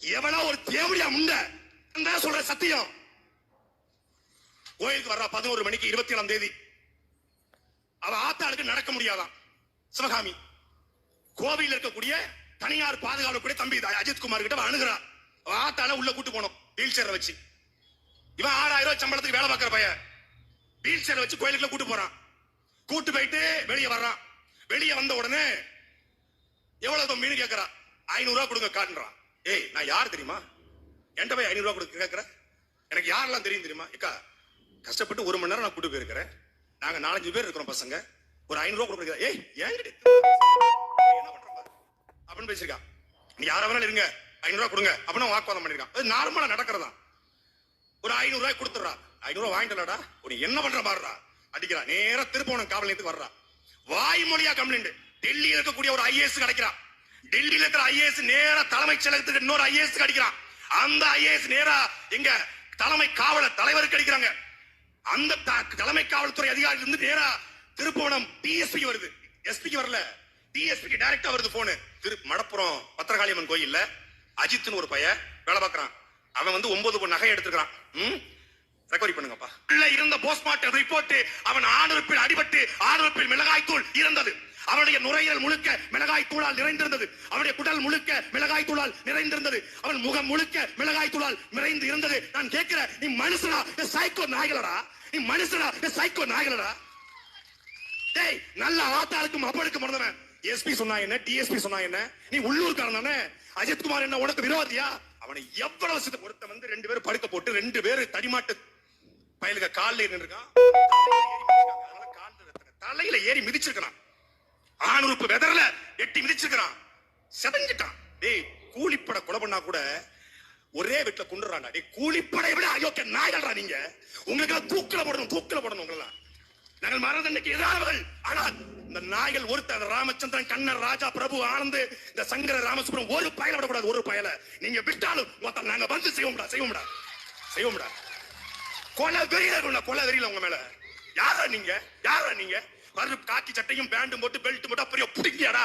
எவனா ஒரு தேவடியா முண்ட சொல்ற சத்தியம். கோயிலுக்கு வர்றா 11 மணிக்கு 27ஆம் தேதி. அவ ஆத்தாளுக்கு நடக்க முடியாதான். சிவகாமி கோவையில் இருக்கக்கூடிய தனியார் பாதுகாப்பு தம்பி அஜித்குமார் கிட்ட அணுகிறா. அவ ஆத்தால உள்ள கூட்டு போனோம் வீல் சேர வச்சு. இவன் 6000 ரூபாய் சம்பளத்துக்கு வேலை பார்க்கிற பையன் வீல் சேர வச்சு கோயிலுக்குள்ள கூட்டு போறான். கூட்டு போயிட்டு வெளியே வர்றான். வெளியே வந்த உடனே எவ்வளவு மீன் கேட்கறா. 500 ரூபாய் கொடுங்க காட்டுறான். ஏய் நான் யார் தெரியுமா? என்கிட்ட போய் 500 ரூபாய் கொடுக்க கேட்கற? எனக்கு யாரெல்லாம் தெரியும் தெரியுமா? இக்கா கஷ்டப்பட்டு 1 மணி நேரம் நான் கூட்டு போயிருக்கிறேன். நாங்க 4-5 பேர் இருக்கிறோம் பசங்க. ஒரு 500 ரூபாய் கொடுக்க. ஏய் ஏன் என்ன பண்ற அப்படின்னு பேசிருக்கா. நீ யாரா வேணாலும் இருங்க 500 ரூபாய் கொடுங்க அப்படின்னு வாக்குவாதம் பண்ணிருக்கான். அது நார்மலா நடக்கிறதா. ஒரு 500 ரூபாய் கொடுத்துறா. 500 ரூபாய் வாங்கிட்டலடா. நீ என்ன பண்ற பாருடா அடிக்கிறா. நேரா திருப்போணம் காவல் நிலையத்துக்கு வர்றா. வாய்மொழியா கம்ப்ளைண்ட். டெல்லியில் இருக்கக்கூடிய ஒரு ஐஏஎஸ் கிடைக்கிறான். டெல்லியில் இருக்கிற ஐஏஎஸ் நேரா தலைமைச் செயலகத்துக்கு இன்னொரு ஐஏஎஸ் கிடைக்கிறான். அந்த ஐஏஎஸ் நேரா எங்க தலைமை காவலர் தலைவருக்கு கிடைக்கிறாங்க. அந்த தலைமை காவல்துறை அதிகாரி இருந்து நேரா திருப்போணம் டிஎஸ்பிக்கு வருது. எஸ்பிக்கு வரல, டிஎஸ்பிக்கு டைரக்டா வருது போனு. மடப்புறம் பத்திரகாளியம்மன் கோயில்ல அஜித்னு ஒரு பையன் வேலை பார்க்கறான். அவன் வந்து 9 பொன் நகை எடுத்துக்கிறான். ரெக்கவரி பண்ணுங்கப்பா. இருந்த போஸ்ட்மார்ட்டம் ரிப்போர்ட் அவன் ஆணுறுப்பில் அடிபட்டு ஆணுறுப்பில் மிளகாய் தூள் இருந்தது. அவனுடைய நுரையீரல் முழுக்க மிளகாய் தூளால் நிறைந்திருந்தது. அவனுடைய குடல் முழுக்க மிளகாய் தூளால் நிறைந்திருந்தது. அவன் முகம் முழுக்க மிளகாய் தூளால் நிறைந்து இருந்தது. நான் கேட்கிறேன், நீ மனுஷனா சைக்கோ நாய்களடா? நீ மனுஷனா சைக்கோ நாய்களடா? டேய் நல்ல ஆத்தாளுக்கும் அப்பளுக்கும் பிறந்தவன். எஸ்பி சொன்னா என்ன, டிஎஸ்பி சொன்னா என்ன? நீ உள்ளூர்காரன் தானே? அஜித்குமார் என்ன உனக்கு விரோதியா? அவனை எவ்வளவு ஒருத்த வந்து 2 பேரும் படுக்க போட்டு 2 பேரும் தடிமாட்டு பயலுக காலில் இருக்கான். தலையில ஏறி மிதிச்சிருக்கான். ஆணுறுப்பு வெதர்ல எட்டி மிதிச்சிருக்கான். செதஞ்சிட்டான். டேய் கூலிப்பட கொலை பண்ணா கூட ஒரே வீட்டுல கொண்டுறான்டா. டேய் கூலிப்படை விட அயோக்கிய நாய்கள்டா நீங்க. உங்களுக்கு தூக்கில போடணும் உங்களா. நாங்கள் மரணதண்டைக்கு எதிரானவர்கள். ஆனால் இந்த நாய்கள் ஒருத்தர் ராமச்சந்திரன், கண்ணன், ராஜா, பிரபு, ஆனந்த், இந்த சங்கர, ராமசுப்ரம் ஒரு பயல விடக்கூடாது. ஒரு பயல நீங்க விட்டாலும் நாங்க வந்து செய்வோம்டா. கொலை வெறியில உங்க மேல. யாரா நீங்க? காக்கி சட்டையும் பேண்டும் போட்டு பெல்ட் போட்டு பெரிய புடிங்கியாடா.